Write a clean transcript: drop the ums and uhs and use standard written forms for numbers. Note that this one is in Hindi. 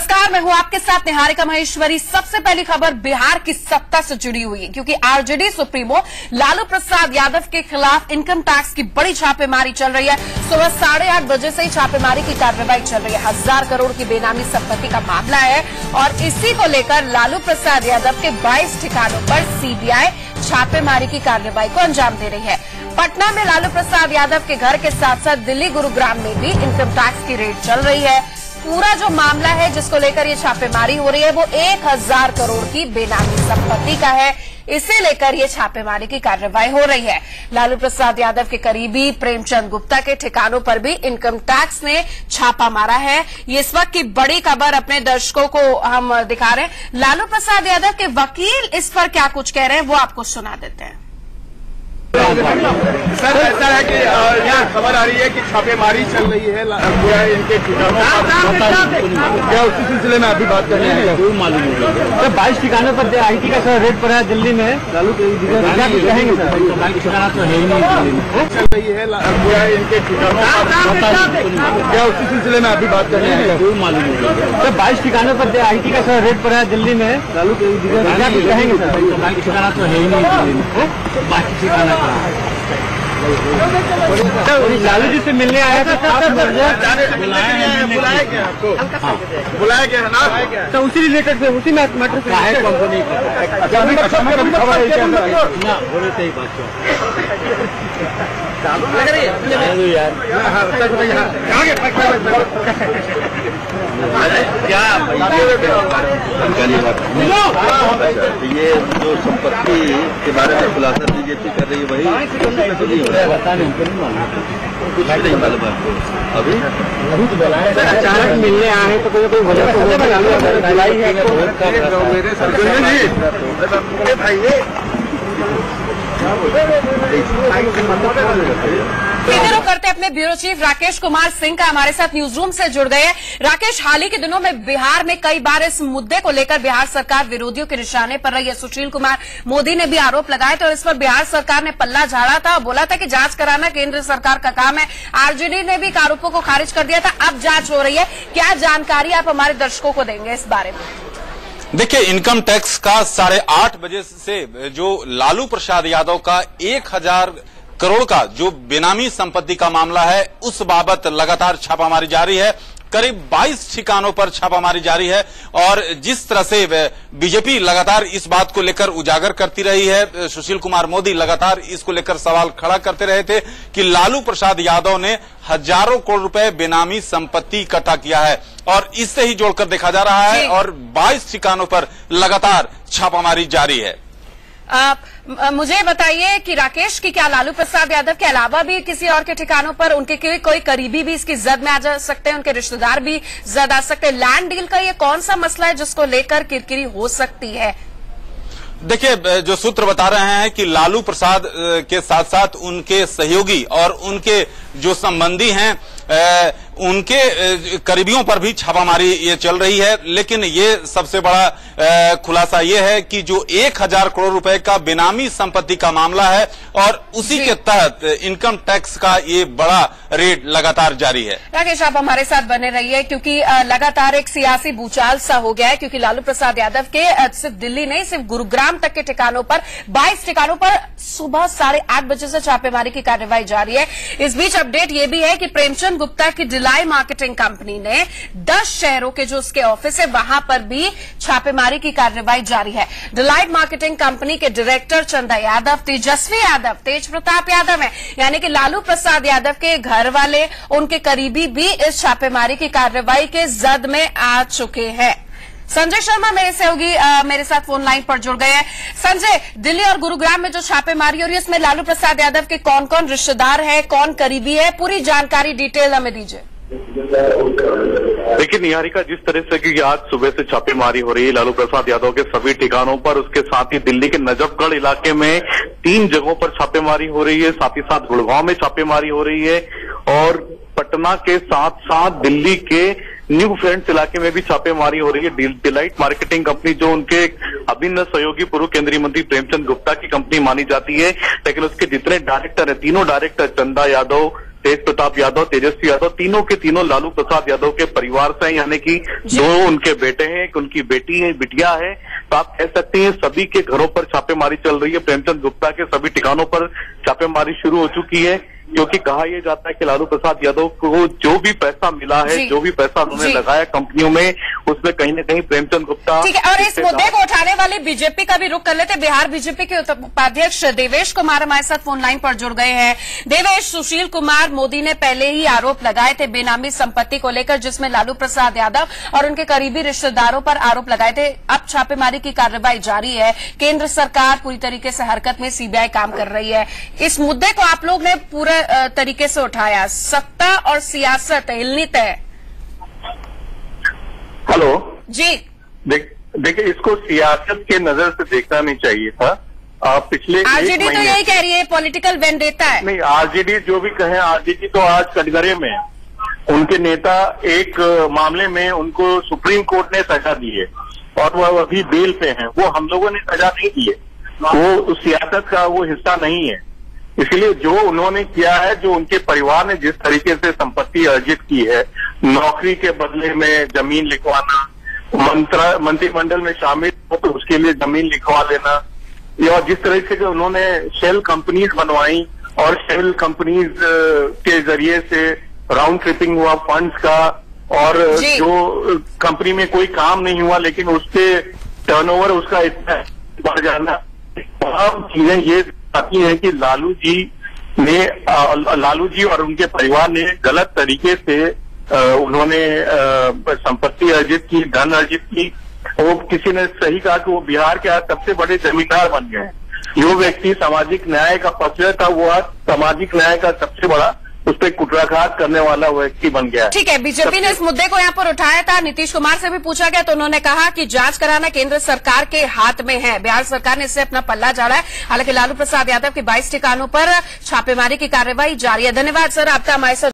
नमस्कार, मैं हूं आपके साथ निहारिका महेश्वरी। सबसे पहली खबर बिहार की सत्ता से जुड़ी हुई है, क्योंकि आरजेडी सुप्रीमो लालू प्रसाद यादव के खिलाफ इनकम टैक्स की बड़ी छापेमारी चल रही है। सुबह 8:30 बजे से ही छापेमारी की कार्रवाई चल रही है। 1000 करोड़ की बेनामी संपत्ति का मामला है और इसी को लेकर लालू प्रसाद यादव के 22 ठिकानों पर सीबीआई छापेमारी की कार्रवाई को अंजाम दे रही है। पटना में लालू प्रसाद यादव के घर के साथ साथ दिल्ली, गुरुग्राम में भी इनकम टैक्स की रेड चल रही है। पूरा जो मामला है जिसको लेकर ये छापेमारी हो रही है वो 1000 करोड़ की बेनामी संपत्ति का है। इसे लेकर ये छापेमारी की कार्रवाई हो रही है। लालू प्रसाद यादव के करीबी प्रेमचंद गुप्ता के ठिकानों पर भी इनकम टैक्स ने छापा मारा है। ये इस वक्त की बड़ी खबर अपने दर्शकों को हम दिखा रहे हैं। लालू प्रसाद यादव के वकील इस पर क्या कुछ कह रहे हैं वो आपको सुना देते हैं। सर, ऐसा है कि यहाँ खबर आ रही है कि छापेमारी चल रही है इनके ठिकानों पर। क्या उसी सिलसिले में अभी बात कर रहे हैं? कोई मालूम नहीं सर। 22 ठिकानों पर आईटी का सर रेट पड़ा है दिल्ली में। लालू कहेंगे सर, ठिकाना तो है ही नहीं। चल रही है इनके ठिकानों पर। क्या उसी सिलसिले में अभी बात कर रहे हैं? कोई मालूम नहीं सर। 22 ठिकानों पर आईटी का सर रेट पड़ा है दिल्ली में। लालू कहेंगे सर, ठिकाना तो है ही नहीं। बाकी ठिकाना लालू जी से मिलने आया था। बुलाया गया है ना, तो उसी रिलेटेड से उसी मैटर से है कंपनी क्या ये जो संपत्ति के बारे में खुलासा बीजेपी कर रही है वही नहीं हो रहा है। बता नहीं, कुछ नहीं मालूम आपको अभी अचानक मिलने आए तो कोई वजह तो करते अपने ब्यूरो चीफ राकेश कुमार सिंह का हमारे साथ न्यूज रूम से जुड़ गए। राकेश, हाल ही के दिनों में बिहार में कई बार इस मुद्दे को लेकर बिहार सरकार विरोधियों के निशाने पर रही है। सुशील कुमार मोदी ने भी आरोप लगाए थे और इस पर बिहार सरकार ने पल्ला झाड़ा था और बोला था कि जांच कराना केंद्र सरकार का काम है। आरजेडी ने भी आरोपों को खारिज कर दिया था। अब जांच हो रही है। क्या जानकारी आप हमारे दर्शकों को देंगे इस बारे में? देखिए, इनकम टैक्स का 8:30 बजे से जो लालू प्रसाद यादव का 1000 करोड़ का जो बेनामी संपत्ति का मामला है उस बाबत लगातार छापामारी जारी है। करीब 22 ठिकानों पर छापामारी जारी है और जिस तरह से बीजेपी लगातार इस बात को लेकर उजागर करती रही है, सुशील कुमार मोदी लगातार इसको लेकर सवाल खड़ा करते रहे थे कि लालू प्रसाद यादव ने हजारों करोड़ रुपए बेनामी संपत्ति इकट्ठा किया है और इससे ही जोड़कर देखा जा रहा है और 22 ठिकानों पर लगातार छापामारी जारी है। मुझे बताइए कि राकेश की क्या लालू प्रसाद यादव के अलावा भी किसी और के ठिकानों पर उनके कोई करीबी भी इसकी जद में आ जा सकते हैं, उनके रिश्तेदार भी जद आ सकते हैं? लैंड डील का ये कौन सा मसला है जिसको लेकर किरकिरी हो सकती है? देखिए, जो सूत्र बता रहे हैं कि लालू प्रसाद के साथ साथ उनके सहयोगी और उनके जो संबंधी हैं उनके करीबियों पर भी छापामारी ये चल रही है। लेकिन ये सबसे बड़ा खुलासा ये है कि जो 1000 करोड़ रुपए का बेनामी संपत्ति का मामला है और उसी के तहत इनकम टैक्स का ये बड़ा रेड लगातार जारी है। राकेश, आप हमारे साथ बने रहिए क्योंकि लगातार एक सियासी भूचाल सा हो गया है, क्योंकि लालू प्रसाद यादव के सिर्फ दिल्ली नहीं सिर्फ गुरुग्राम तक के ठिकानों पर 22 ठिकानों पर सुबह 8:30 बजे से छापेमारी की कार्रवाई जारी है। इस बीच अपडेट ये भी है कि प्रेमचंद गुप्ता की डिलाइट मार्केटिंग कंपनी ने 10 शहरों के जो उसके ऑफिस है वहां पर भी छापेमारी की कार्रवाई जारी है। डिलाइट मार्केटिंग कंपनी के डायरेक्टर चंदा यादव, तेजस्वी यादव, तेज प्रताप यादव है, यानी कि लालू प्रसाद यादव के घर वाले, उनके करीबी भी इस छापेमारी की कार्रवाई के जद में आ चुके हैं। संजय शर्मा मेरे सहयोगी मेरे साथ फोन लाइन पर जुड़ गए हैं। संजय, दिल्ली और गुरुग्राम में जो छापेमारी हो रही है उसमें लालू प्रसाद यादव के कौन कौन रिश्तेदार है, कौन करीबी है, पूरी जानकारी डिटेल हमें दीजिए। देखिए निहारिका, जिस तरह से कि आज सुबह से छापेमारी हो रही है लालू प्रसाद यादव के सभी ठिकानों पर, उसके साथ ही दिल्ली के नजफगढ़ इलाके में 3 जगहों पर छापेमारी हो रही है, साथ ही साथ गुड़गांव में छापेमारी हो रही है और पटना के साथ साथ दिल्ली के न्यू फ्रेंड्स इलाके में भी छापेमारी हो रही है। डिलाइट मार्केटिंग कंपनी जो उनके अभिन्न सहयोगी पूर्व केंद्रीय मंत्री प्रेमचंद गुप्ता की कंपनी मानी जाती है, लेकिन उसके जितने डायरेक्टर हैं, तीनों डायरेक्टर चंदा यादव, तेज प्रताप यादव, तेजस्वी यादव, तीनों के तीनों लालू प्रसाद यादव के परिवार से हैं, यानी कि दो उनके बेटे हैं, एक उनकी बेटी है, बिटिया है। तो आप कह सकते हैं सभी के घरों पर छापेमारी चल रही है। प्रेमचंद गुप्ता के सभी ठिकानों पर छापेमारी शुरू हो चुकी है, क्योंकि कहा यह जाता है कि लालू प्रसाद यादव को जो भी पैसा मिला है, जो भी पैसा उन्होंने लगाया कंपनियों में, उसमें कहीं न कहीं प्रेमचंद गुप्ता। ठीक है, और इस मुद्दे को उठाने वाली बीजेपी का भी रुख कर लेते। बिहार बीजेपी के उपाध्यक्ष देवेश कुमार हमारे साथ फोन लाइन पर जुड़ गए हैं। देवेश, सुशील कुमार मोदी ने पहले ही आरोप लगाए थे बेनामी संपत्ति को लेकर, जिसमें लालू प्रसाद यादव और उनके करीबी रिश्तेदारों पर आरोप लगाए थे। अब छापेमारी की कार्रवाई जारी है, केंद्र सरकार पूरी तरीके से हरकत में, सीबीआई काम कर रही है। इस मुद्दे को आप लोग ने पूरे तरीके से उठाया, सत्ता और सियासत हिलनी तय। हेलो जी, देखिए इसको सियासत के नजर से देखना नहीं चाहिए था। पिछले आरजेडी तो यही कह रही है पॉलिटिकल वेंडेटा है। नहीं, आरजेडी जो भी कहें, आरजेडी तो आज कटघरे में उनके नेता एक मामले में उनको सुप्रीम कोर्ट ने सजा दी है और वह अभी बेल पे हैं। वो हम लोगों ने सजा नहीं दी है, वो सियासत का वो हिस्सा नहीं है। इसलिए जो उन्होंने किया है, जो उनके परिवार ने जिस तरीके से संपत्ति अर्जित की है, नौकरी के बदले में जमीन लिखवाना, मंत्रिमंडल में शामिल हो तो उसके लिए जमीन लिखवा लेना, या जिस तरीके से उन्होंने शेल कंपनीज बनवाई और शेल कंपनीज के जरिए से राउंड ट्रिपिंग हुआ फंड्स का, और जो कंपनी में कोई काम नहीं हुआ लेकिन उसके टर्नओवर उसका इतना बढ़ जाना, तमाम चीजें ये आती है कि लालू जी और उनके परिवार ने गलत तरीके से उन्होंने संपत्ति अर्जित की, धन अर्जित की। वो किसी ने सही कहा कि वो बिहार के आज सबसे बड़े जमींदार बन गए। जो व्यक्ति सामाजिक न्याय का पक्षधर था, वो आज सामाजिक न्याय का सबसे बड़ा उस पर कुठाराघात करने वाला व्यक्ति बन गया। ठीक है, बीजेपी ने इस मुद्दे को यहाँ पर उठाया था। नीतीश कुमार से भी पूछा गया तो उन्होंने कहा कि जांच कराना केंद्र सरकार के हाथ में है, बिहार सरकार ने इससे अपना पल्ला झाड़ा है। हालांकि लालू प्रसाद यादव के 22 ठिकानों पर छापेमारी की कार्रवाई जारी है। धन्यवाद सर आपका हमारे साथ